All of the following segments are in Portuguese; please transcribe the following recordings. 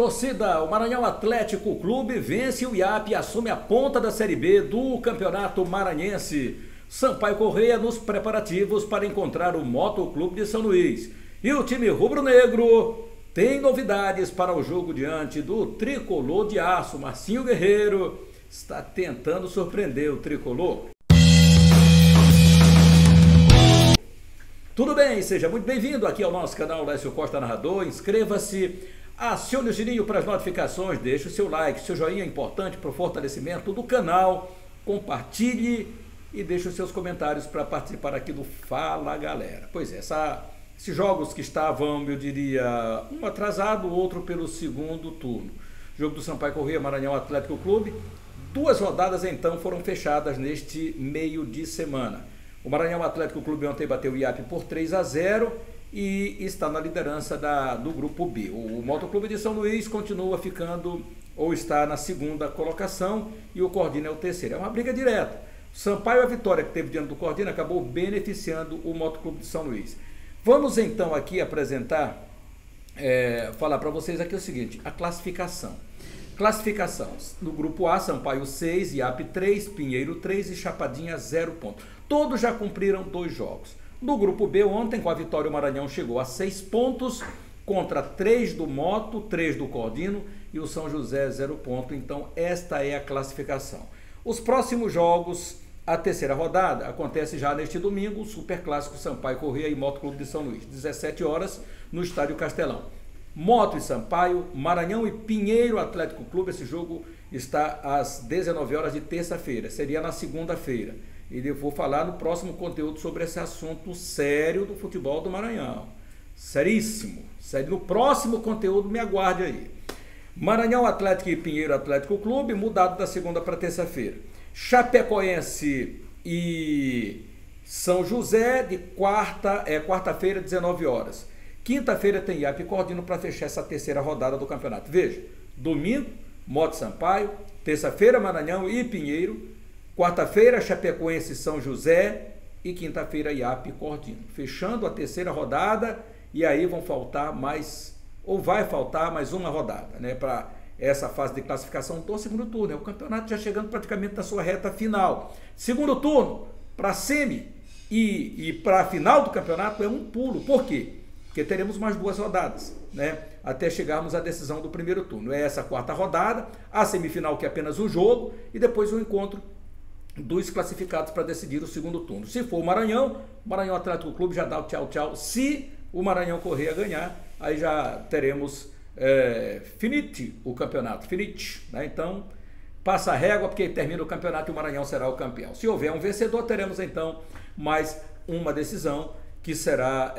Torcida, o Maranhão Atlético Clube vence o IAP e assume a ponta da Série B do Campeonato Maranhense. Sampaio Corrêa nos preparativos para encontrar o Motoclube de São Luís. E o time rubro-negro tem novidades para o jogo diante do Tricolor de Aço. Marcinho Guerreiro está tentando surpreender o Tricolor. Tudo bem, seja muito bem-vindo aqui ao nosso canal Lécio Costa Narrador. Inscreva-se, acione o sininho para as notificações, deixe o seu like, seu joinha é importante para o fortalecimento do canal, compartilhe e deixe os seus comentários para participar aqui do Fala Galera. Pois é, esses jogos que estavam, eu diria, um atrasado, o outro pelo segundo turno. Jogo do Sampaio Corrêa, Maranhão Atlético Clube. 2 rodadas então foram fechadas neste meio de semana. O Maranhão Atlético Clube ontem bateu o IAP por 3-0 e está na liderança do grupo B. O Motoclube de São Luís continua ficando ou está na segunda colocação e o Cordina é o terceiro. É uma briga direta. Sampaio, a vitória que teve diante do Cordina, acabou beneficiando o Motoclube de São Luís. Vamos então aqui apresentar, falar para vocês aqui o seguinte, a classificação. Classificação, no grupo A, Sampaio 6, IAP 3, Pinheiro 3 e Chapadinha 0 pontos. Todos já cumpriram 2 jogos. No grupo B, ontem, com a vitória, o Maranhão chegou a 6 pontos, contra 3 do Moto, 3 do Cordino e o São José 0 ponto. Então, esta é a classificação. Os próximos jogos, a terceira rodada, acontece já neste domingo, o Superclássico Sampaio Corrêa e Motoclube de São Luís, 17 horas, no Estádio Castelão. Moto e Sampaio, Maranhão e Pinheiro Atlético Clube, esse jogo está às 19 horas de terça-feira, seria na segunda-feira. E eu vou falar no próximo conteúdo sobre esse assunto sério do futebol do Maranhão. Seríssimo. Sério. No próximo conteúdo, me aguarde aí. Maranhão Atlético e Pinheiro Atlético Clube, mudado da segunda para terça-feira. Chapecoense e São José, de quarta-feira, 19 horas. Quinta-feira tem IAP e Cordino para fechar essa terceira rodada do campeonato. Veja, domingo, Moto Sampaio, terça-feira, Maranhão e Pinheiro, quarta-feira, Chapecoense e São José e quinta-feira, IAP e Cordino. Fechando a terceira rodada e aí vai faltar mais uma rodada, né, para essa fase de classificação do segundo turno. O campeonato já chegando praticamente na sua reta final. Segundo turno, para semi e para a final do campeonato é um pulo. Por quê? Porque teremos mais 2 rodadas, né, até chegarmos à decisão do primeiro turno. É essa quarta rodada, a semifinal que é apenas um jogo e depois o encontro dos classificados para decidir o segundo turno. Se for o Maranhão Atlético Clube já dá o tchau. Se o Maranhão Corrêa ganhar, aí já teremos finite o campeonato, né? Então passa a régua porque termina o campeonato e o Maranhão será o campeão. Se houver um vencedor, teremos então mais uma decisão que será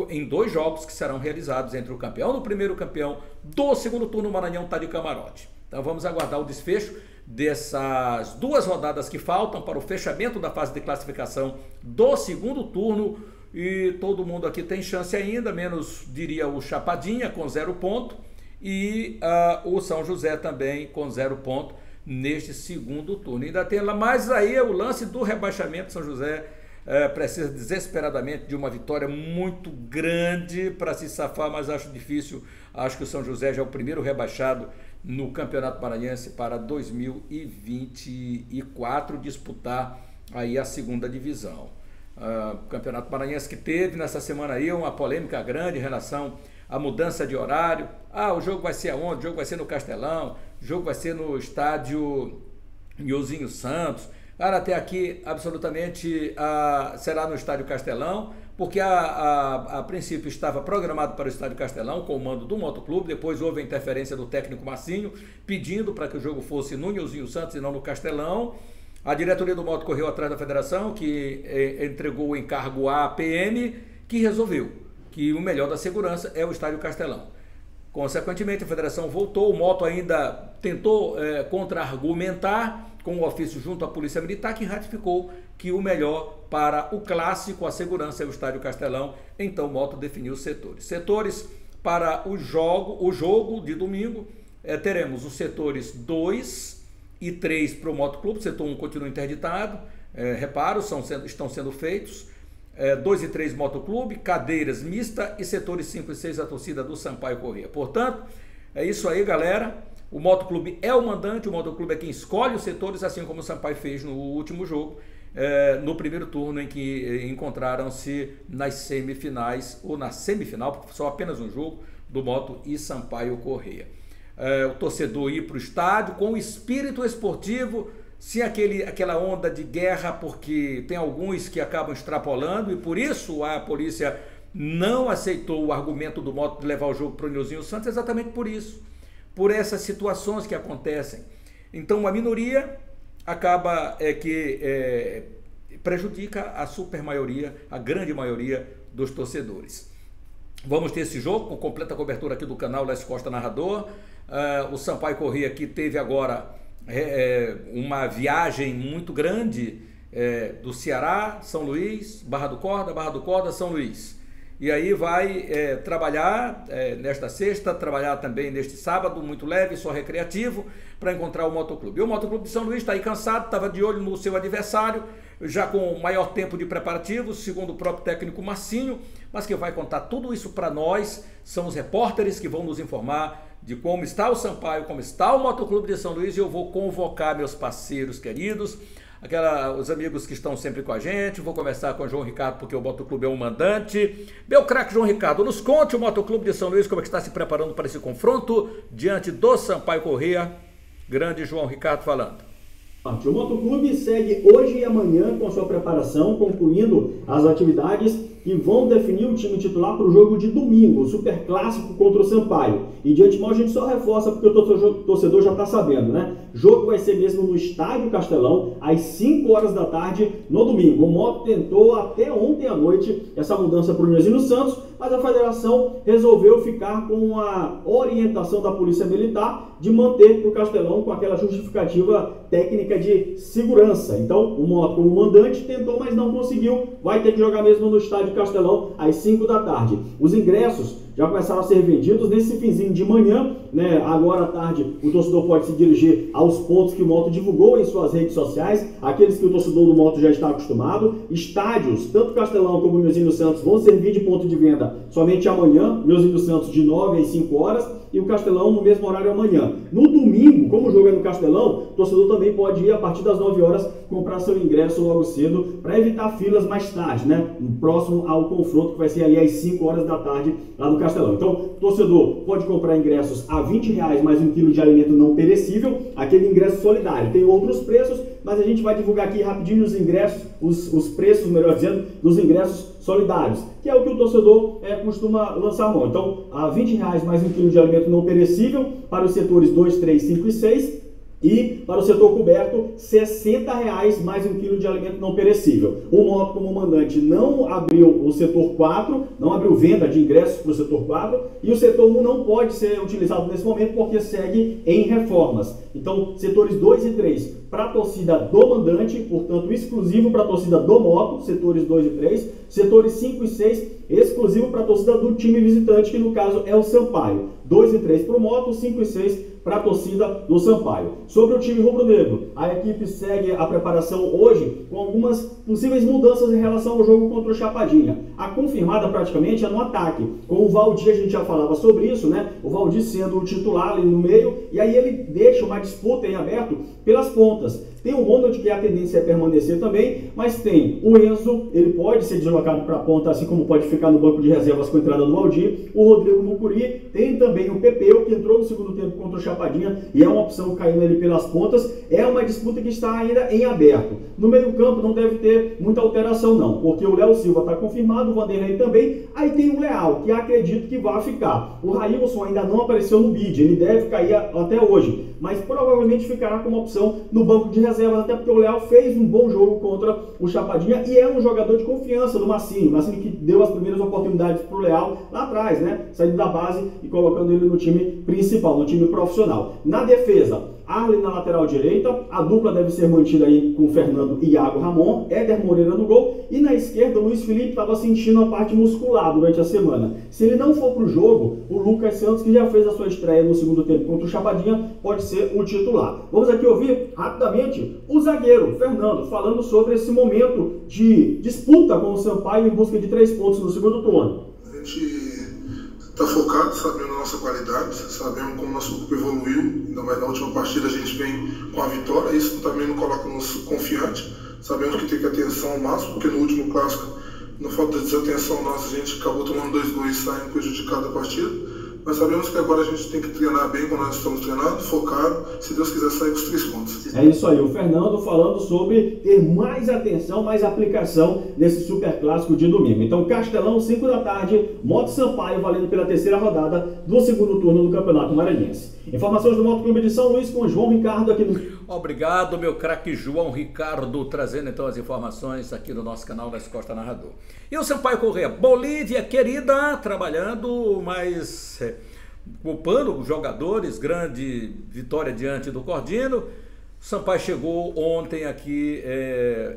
em 2 jogos que serão realizados entre o campeão do primeiro campeão do segundo turno. O Maranhão está de camarote. Então vamos aguardar o desfecho dessas 2 rodadas que faltam para o fechamento da fase de classificação do segundo turno. E todo mundo aqui tem chance ainda, menos diria o Chapadinha com 0 ponto e o São José também com 0 ponto neste segundo turno. Ainda tem lá, mas aí é o lance do rebaixamento. São José precisa desesperadamente de uma vitória muito grande para se safar, mas acho difícil. Acho que o São José já é o primeiro rebaixado no Campeonato Maranhense para 2024 disputar aí a segunda divisão. O Campeonato Maranhense que teve nessa semana aí uma polêmica grande em relação à mudança de horário. O jogo vai ser aonde? O jogo vai ser no Castelão, o jogo vai ser no estádio Nhozinho Santos. Até aqui, absolutamente, será no Estádio Castelão, porque a princípio estava programado para o Estádio Castelão, com o mando do Motoclube. Depois houve a interferência do técnico Marcinho, pedindo para que o jogo fosse no Nhozinho Santos e não no Castelão. A diretoria do Moto correu atrás da federação, que entregou o encargo à PM, que resolveu que o melhor da segurança é o Estádio Castelão. Consequentemente, a federação voltou, o Moto ainda tentou contra-argumentar com o ofício junto à Polícia Militar, que ratificou que o melhor para o clássico, a segurança, é o Estádio Castelão. Então o Moto definiu os setores. Setores para o jogo de domingo, teremos os setores 2 e 3 para o Motoclube. O setor 1 continua interditado, reparos estão sendo feitos. 2 e 3 Motoclube, cadeiras mista e setores 5 e 6 a torcida do Sampaio Corrêa. Portanto, É isso aí, galera. O Motoclube é o mandante, o Motoclube é quem escolhe os setores, assim como o Sampaio fez no último jogo, no primeiro turno, em que encontraram-se nas semifinais, ou na semifinal, porque só apenas um jogo, do Moto e Sampaio Corrêa. O torcedor ir para o estádio com espírito esportivo, sem aquela onda de guerra, porque tem alguns que acabam extrapolando, e por isso a polícia não aceitou o argumento do Moto de levar o jogo para o Nilzinho Santos, exatamente por isso, por essas situações que acontecem. Então a minoria acaba prejudica a supermaioria, a grande maioria dos torcedores. Vamos ter esse jogo com completa cobertura aqui do canal Lécio Costa Narrador. O Sampaio Corrêa aqui teve agora uma viagem muito grande do Ceará, São Luís, Barra do Corda, São Luís. E aí vai trabalhar nesta sexta, trabalhar também neste sábado, muito leve, só recreativo, para encontrar o Motoclube. E o Motoclube de São Luís está aí cansado, estava de olho no seu adversário, já com maior tempo de preparativos, segundo o próprio técnico Marcinho, mas que vai contar tudo isso para nós. São os repórteres que vão nos informar de como está o Sampaio, como está o Motoclube de São Luís, e eu vou convocar meus parceiros queridos, os amigos que estão sempre com a gente. Vou começar com o João Ricardo, porque o Motoclube é um mandante. Meu craque João Ricardo, nos conte o Motoclube de São Luís, como é que está se preparando para esse confronto diante do Sampaio Corrêa. Grande João Ricardo falando. O Motoclube segue hoje e amanhã com sua preparação, concluindo as atividades que vão definir o time titular para o jogo de domingo, o Super Clássico contra o Sampaio. E de antemão a gente só reforça, porque o torcedor já está sabendo, né? O jogo vai ser mesmo no Estádio Castelão, às 5 horas da tarde no domingo. O Moto tentou até ontem à noite essa mudança para o Nilzinho Santos, mas a federação resolveu ficar com a orientação da Polícia Militar de manter para o Castelão com aquela justificativa técnica de segurança. Então, o Moto, como mandante, tentou, mas não conseguiu. Vai ter que jogar mesmo no Estádio Castelão às 5 da tarde. Os ingressos já começaram a ser vendidos nesse finzinho de manhã, né? Agora à tarde o torcedor pode se dirigir aos pontos que o Moto divulgou em suas redes sociais, aqueles que o torcedor do Moto já está acostumado. Estádios, tanto Castelão como o Nilzinho Santos, vão servir de ponto de venda somente amanhã. Nilzinho Santos de 9 às 5 horas e o Castelão no mesmo horário amanhã. No domingo, como o jogo é no Castelão, o torcedor também pode ir a partir das 9 horas comprar seu ingresso logo cedo para evitar filas mais tarde, né? Próximo ao confronto, que vai ser ali às 5 horas da tarde lá no Castelão. Então, o torcedor pode comprar ingressos a R$20 mais 1 quilo de alimento não perecível, aquele ingresso solidário. Tem outros preços, mas a gente vai divulgar aqui rapidinho os ingressos, os preços, melhor dizendo, dos ingressos solidários, que é o que o torcedor costuma lançar a mão. Então, a R$20 mais 1 quilo de alimento não perecível para os setores 2, 3, 5 e 6. E para o setor coberto, R$60 mais 1 quilo de alimento não perecível. O Moto, como mandante, não abriu o setor 4, não abriu venda de ingressos para o setor 4, e o setor 1 não pode ser utilizado nesse momento porque segue em reformas. Então, setores 2 e 3 para a torcida do mandante, portanto, exclusivo para a torcida do Moto, setores 2 e 3, setores 5 e 6, exclusivo para a torcida do time visitante, que no caso é o Sampaio. 2 e 3 para o Moto, 5 e 6 para a torcida do Sampaio. Sobre o time rubro-negro, a equipe segue a preparação hoje com algumas possíveis mudanças em relação ao jogo contra o Chapadinha. A confirmada praticamente é no ataque. Com o Valdir, a gente já falava sobre isso, né? O Valdir sendo o titular ali no meio, e aí ele deixa uma disputa em aberto pelas pontas. Tem o Ronald, que a tendência é permanecer também, mas tem o Enzo, ele pode ser deslocado para a ponta, assim como pode ficar no banco de reservas com a entrada do Valdir. O Rodrigo Mucuri, tem também o Pepeu, que entrou no segundo tempo contra o Chapadinha e é uma opção caindo ali pelas pontas. É uma disputa que está ainda em aberto. No meio campo não deve ter muita alteração não, porque o Léo Silva está confirmado, o Vanderlei também. Aí tem o Leal, que acredito que vai ficar. O Railson ainda não apareceu no bid, ele deve cair até hoje, mas provavelmente ficará como opção no banco de reservas, até porque o Leal fez um bom jogo contra o Chapadinha e é um jogador de confiança do Marcinho. Marcinho que deu as primeiras oportunidades para o Leal lá atrás, né? Saindo da base e colocando ele no time principal, no time profissional. Na defesa, Arlen na lateral direita, a dupla deve ser mantida aí com Fernando e Iago Ramon, Éder Moreira no gol, e na esquerda o Luiz Felipe estava sentindo a parte muscular durante a semana. Se ele não for para o jogo, o Lucas Santos, que já fez a sua estreia no segundo tempo contra o Chapadinha, pode ser o titular. Vamos aqui ouvir rapidamente o zagueiro Fernando falando sobre esse momento de disputa com o Sampaio em busca de 3 pontos no segundo turno. A gente Está focado, sabendo a nossa qualidade, sabendo como nosso grupo evoluiu, ainda mais na última partida a gente vem com a vitória, isso também nos coloca-nos confiante, sabemos que tem que ter atenção ao máximo, porque no último clássico, na falta de desatenção nossa, a gente acabou tomando 2 gols e saindo prejudicado da partida, mas sabemos que agora a gente tem que treinar bem como nós estamos treinando, focado, se Deus quiser sair com os 3 pontos. É isso aí, o Fernando falando sobre ter mais atenção, mais aplicação nesse super clássico de domingo. Então, Castelão, 5 da tarde, Moto Sampaio, valendo pela 3ª rodada do 2º turno do Campeonato Maranhense. Informações do Moto Clube de São Luís com o João Ricardo aqui no... Obrigado, meu craque João Ricardo, trazendo então as informações aqui no nosso canal da Costa Narrador. E o Sampaio Corrêa, Bolívia querida, trabalhando, mas culpando os jogadores, grande vitória diante do Cordino. O Sampaio chegou ontem aqui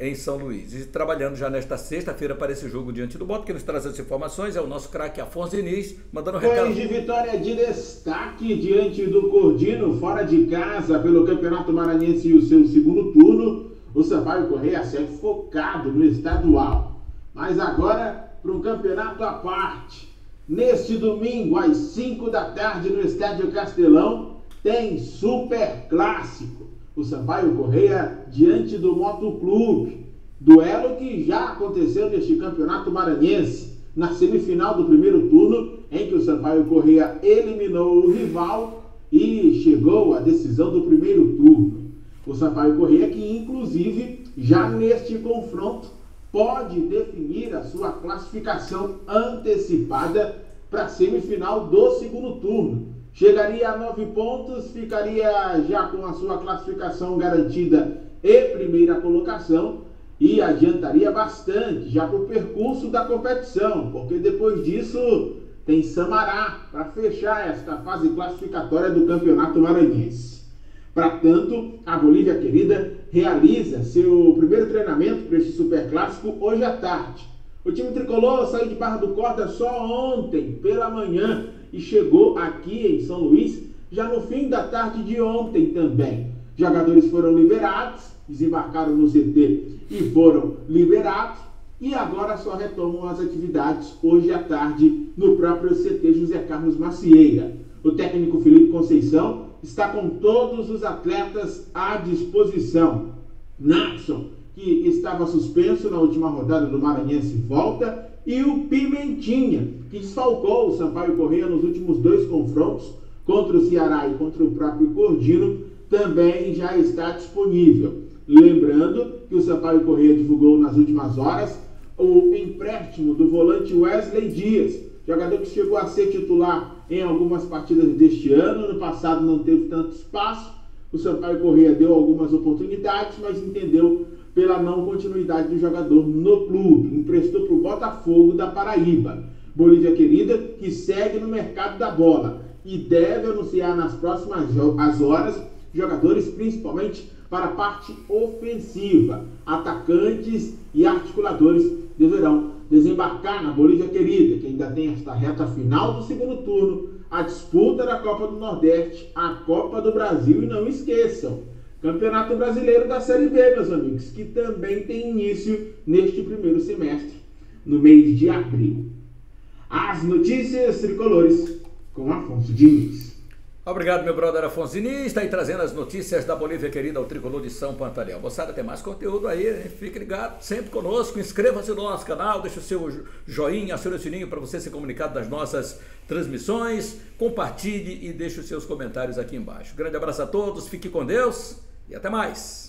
em São Luís e trabalhando já nesta sexta-feira para esse jogo diante do Boto. Quem nos traz as informações é o nosso craque Afonso Diniz, mandando um recado. De vitória de destaque diante do Cordino, fora de casa, pelo Campeonato Maranhense e o seu 2º turno. O Sampaio Corrêa segue focado no estadual. Mas agora para um campeonato à parte. Neste domingo, às 5 da tarde, no Estádio Castelão, tem Super Clássico. O Sampaio Corrêa diante do Motoclube. Duelo que já aconteceu neste Campeonato Maranhense, na semifinal do 1º turno, em que o Sampaio Corrêa eliminou o rival e chegou à decisão do 1º turno. O Sampaio Corrêa que, inclusive, já neste confronto, pode definir a sua classificação antecipada para a semifinal do 2º turno. Chegaria a 9 pontos, ficaria já com a sua classificação garantida e primeira colocação e adiantaria bastante já para o percurso da competição, porque depois disso tem Samará para fechar esta fase classificatória do Campeonato Maranhense. Para tanto, a Bolívia querida realiza seu primeiro treinamento para este superclássico hoje à tarde. O time tricolor saiu de Barra do Corda só ontem pela manhã e chegou aqui em São Luís já no fim da tarde de ontem também. Jogadores foram liberados, desembarcaram no CT e foram liberados e agora só retomam as atividades hoje à tarde no próprio CT José Carlos Macieira. O técnico Felipe Conceição está com todos os atletas à disposição. Naxson, que estava suspenso na última rodada do Maranhense, volta, e o Pimentinha, que desfalcou o Sampaio Corrêa nos últimos 2 confrontos, contra o Ceará e contra o próprio Cordino, também já está disponível. Lembrando que o Sampaio Corrêa divulgou nas últimas horas o empréstimo do volante Wesley Dias, jogador que chegou a ser titular em algumas partidas deste ano. No passado não teve tanto espaço. O Sampaio Corrêa deu algumas oportunidades, mas entendeu pela não continuidade do jogador no clube. Emprestou para o Botafogo da Paraíba. Bolívia querida que segue no mercado da bola e deve anunciar nas próximas horas jogadores principalmente para a parte ofensiva. Atacantes e articuladores deverão desembarcar na Bolívia querida, que ainda tem esta reta final do 2º turno, a disputa da Copa do Nordeste, a Copa do Brasil e não esqueçam, Campeonato Brasileiro da Série B, meus amigos, que também tem início neste primeiro semestre, no mês de abril. As notícias tricolores com Afonso Diniz. Obrigado, meu brother Afonso Diniz, está aí trazendo as notícias da Bolívia querida, o tricolor de São Pantaleão. Moçada, tem mais conteúdo aí, hein? Fique ligado sempre conosco, inscreva-se no nosso canal, deixe o seu joinha, acione o sininho para você ser comunicado das nossas transmissões, compartilhe e deixe os seus comentários aqui embaixo. Grande abraço a todos, fique com Deus e até mais.